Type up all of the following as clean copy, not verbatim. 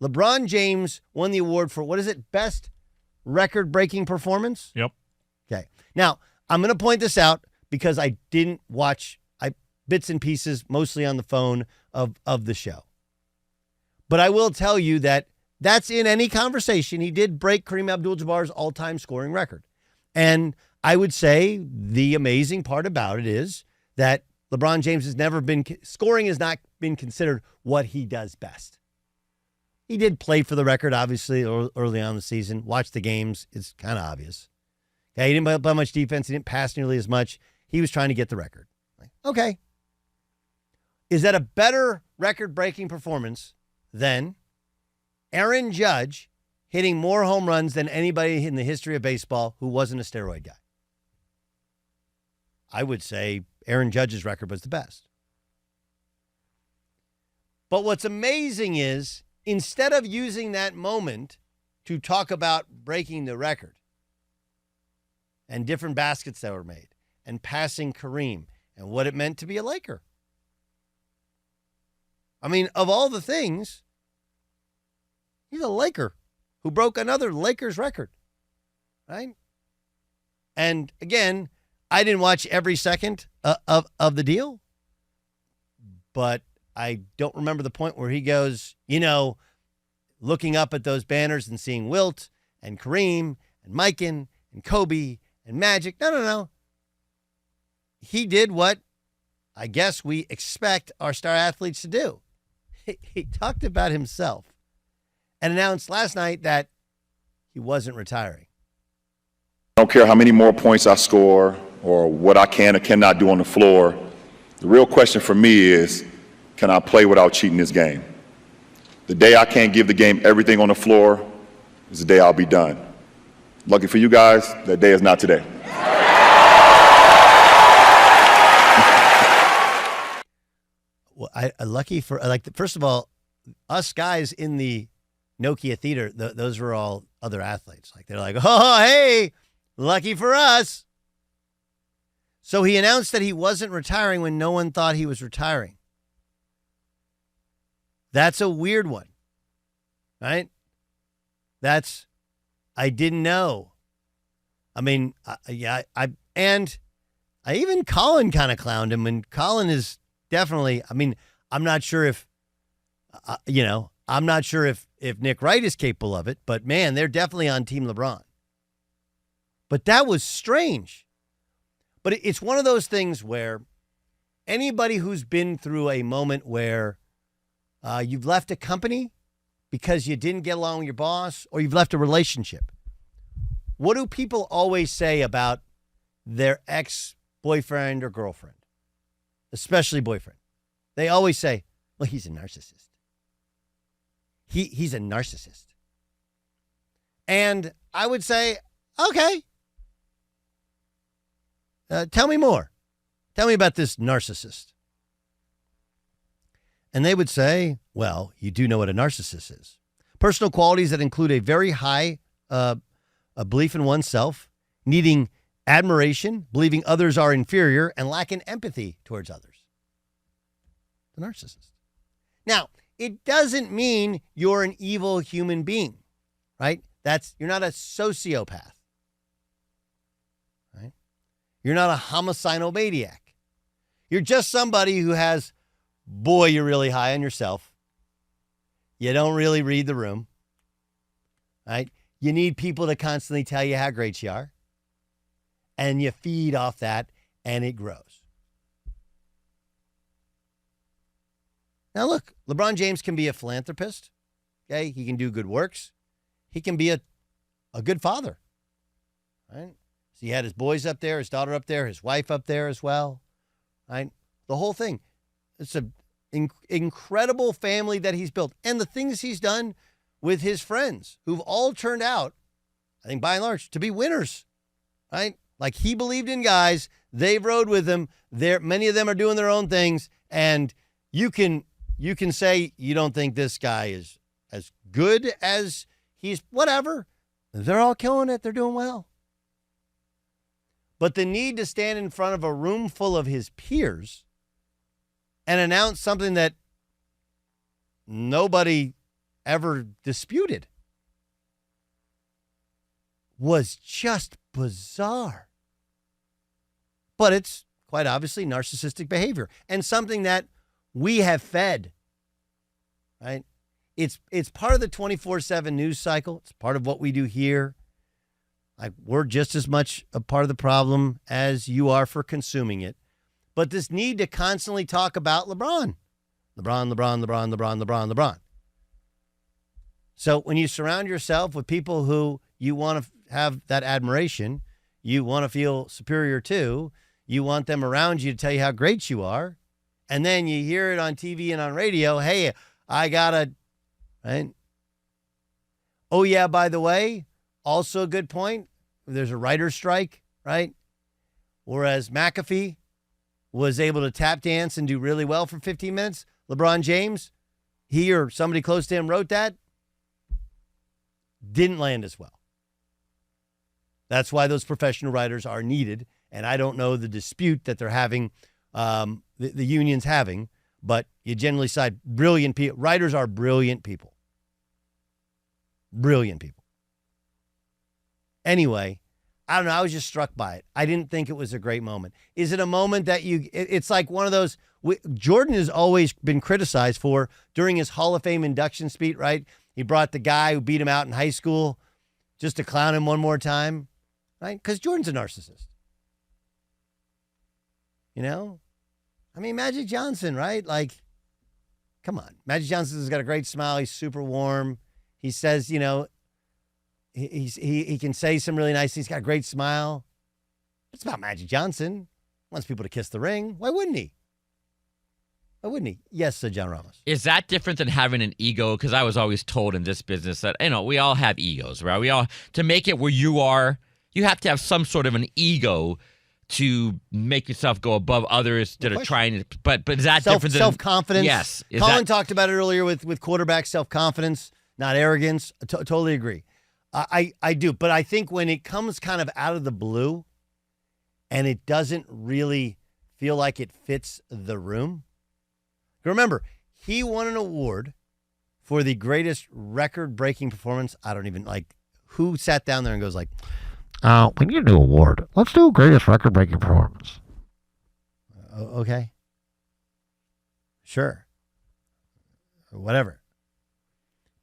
LeBron James won the award for, what is it, best record-breaking performance? Yep. Okay. Now, I'm going to point this out because I didn't watch bits and pieces, mostly on the phone, of the show. But I will tell you that that's in any conversation. He did break Kareem Abdul-Jabbar's all-time scoring record. And I would say the amazing part about it is that LeBron James scoring has not been considered what he does best. He did play for the record, obviously, early on in the season. Watch the games. It's kind of obvious. Okay, he didn't play much defense. He didn't pass nearly as much. He was trying to get the record. Okay. Is that a better record-breaking performance than Aaron Judge hitting more home runs than anybody in the history of baseball who wasn't a steroid guy? I would say Aaron Judge's record was the best. But what's amazing is, instead of using that moment to talk about breaking the record and different baskets that were made and passing Kareem and what it meant to be a Laker. I mean, of all the things, he's a Laker who broke another Lakers record, right? And again, I didn't watch every second of the deal, but I don't remember the point where he goes, looking up at those banners and seeing Wilt and Kareem and Mikan and Kobe and Magic. No. He did what I guess we expect our star athletes to do. He talked about himself and announced last night that he wasn't retiring. I don't care how many more points I score or what I can or cannot do on the floor. The real question for me is, can I play without cheating this game? The day I can't give the game everything on the floor is the day I'll be done. Lucky for you guys, that day is not today. Well, first of all, us guys in the Nokia Theater, those were all other athletes. They're like, oh, hey, lucky for us. So he announced that he wasn't retiring when no one thought he was retiring. That's a weird one, right? I didn't know. I mean, and even Colin kind of clowned him, and Colin is definitely, I'm not sure if, if Nick Wright is capable of it, but man, they're definitely on Team LeBron. But that was strange. But it's one of those things where anybody who's been through a moment where you've left a company because you didn't get along with your boss, or you've left a relationship, what do people always say about their ex-boyfriend or girlfriend? Especially boyfriend. They always say, well, he's a narcissist. He's a narcissist. And I would say, okay. Tell me more. Tell me about this narcissist. And they would say, well, you do know what a narcissist is. Personal qualities that include a very high a belief in oneself, needing admiration, believing others are inferior, and lacking empathy towards others. The narcissist. Now, it doesn't mean you're an evil human being, right? You're not a sociopath, right? You're not a homicidal maniac. You're just somebody who has, boy, you're really high on yourself. You don't really read the room, right? You need people to constantly tell you how great you are. And you feed off that, and it grows. Now, look, LeBron James can be a philanthropist. Okay, he can do good works. He can be a good father. Right? So he had his boys up there, his daughter up there, his wife up there as well. Right? The whole thing. It's an incredible family that he's built. And the things he's done with his friends, who've all turned out, I think by and large, to be winners. Right? Like, he believed in guys. They've rode with him. Many of them are doing their own things. And you can say you don't think this guy is as good as he's whatever. They're all killing it. They're doing well. But the need to stand in front of a room full of his peers and announce something that nobody ever disputed was just bizarre. But it's quite obviously narcissistic behavior and something that we have fed, right? It's part of the 24/7 news cycle. It's part of what we do here. Like, we're just as much a part of the problem as you are for consuming it. But this need to constantly talk about LeBron. LeBron. So when you surround yourself with people who you want to have that admiration, you want to feel superior to, you want them around you to tell you how great you are, and then you hear it on TV and on radio, hey, I got to, right? Oh, yeah, by the way, also a good point, there's a writer's strike, right? Whereas McAfee was able to tap dance and do really well for 15 minutes, LeBron James, he or somebody close to him wrote that, didn't land as well. That's why those professional writers are needed. And I don't know the dispute that they're having, the union's having, but you generally cite brilliant people. Writers are brilliant people. Brilliant people. Anyway, I don't know. I was just struck by it. I didn't think it was a great moment. Is it a moment that it's like one of those, Jordan has always been criticized for during his Hall of Fame induction speech, right? He brought the guy who beat him out in high school just to clown him one more time, right? Because Jordan's a narcissist. You know? I mean, Magic Johnson, right? Like, come on. Magic Johnson's got a great smile. He's super warm. He says, you know, he can say some really nice things. He's got a great smile. It's about Magic Johnson. Wants people to kiss the ring. Why wouldn't he? Why wouldn't he? Yes, John Ramos. Is that different than having an ego? Because I was always told in this business that, you know, we all have egos, right? We all, to make it where you are, you have to have some sort of an ego to make yourself go above others that are trying to, but is that different than self-confidence? Yes. Colin talked about it earlier with quarterback self-confidence, not arrogance. I totally agree. I do. But I think when it comes kind of out of the blue and it doesn't really feel like it fits the room. Remember, he won an award for the greatest record-breaking performance. I don't even like who sat down there and goes like, we need a new award. Let's do greatest record-breaking performance. Okay. Sure. Whatever.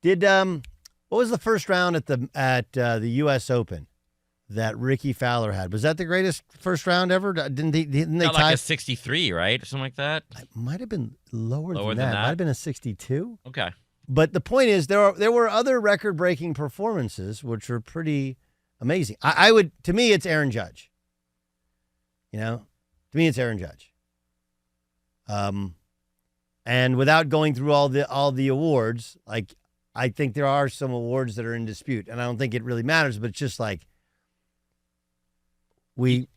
Did what was the first round at the U.S. Open that Ricky Fowler had? Was that the greatest first round ever? Didn't they tie? Like a 63, right? Or something like that? It might have been lower than that. It might have been a 62. Okay. But the point is, there were other record-breaking performances which were pretty amazing. To me, it's Aaron Judge. You know, to me, it's Aaron Judge. And without going through all the awards, like, I think there are some awards that are in dispute, and I don't think it really matters. But it's just like we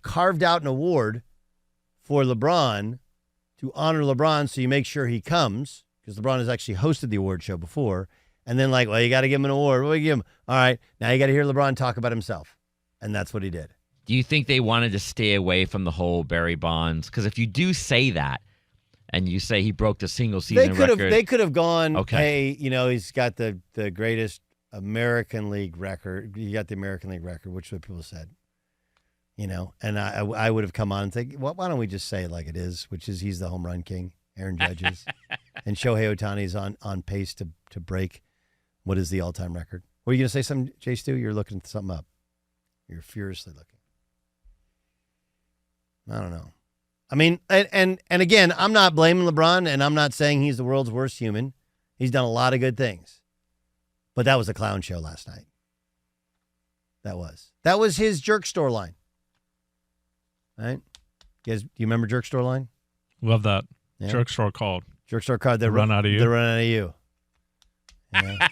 carved out an award for LeBron to honor LeBron, so you make sure he comes because LeBron has actually hosted the award show before. And then, like, well, you got to give him an award. What do you give him? All right, now you got to hear LeBron talk about himself. And that's what he did. Do you think they wanted to stay away from the whole Barry Bonds? Because if you do say that, and you say he broke the single season record. They could have gone, okay, hey, you know, he's got the greatest American League record. You got the American League record, which is what people said. You know, and I would have come on and think, well, why don't we just say it like it is, which is he's the home run king, Aaron Judge is. And Shohei Ohtani is on pace to break what is the all-time record. Were you going to say something, Jay Stu? You're looking something up. You're furiously looking. I don't know. I mean, and again, I'm not blaming LeBron, and I'm not saying he's the world's worst human. He's done a lot of good things. But that was a clown show last night. That was his jerk store line. Right? You guys, do you remember jerk store line? Love that. Yeah. Jerk store called. Jerk store card. They run out of you. They run out of you. Yeah.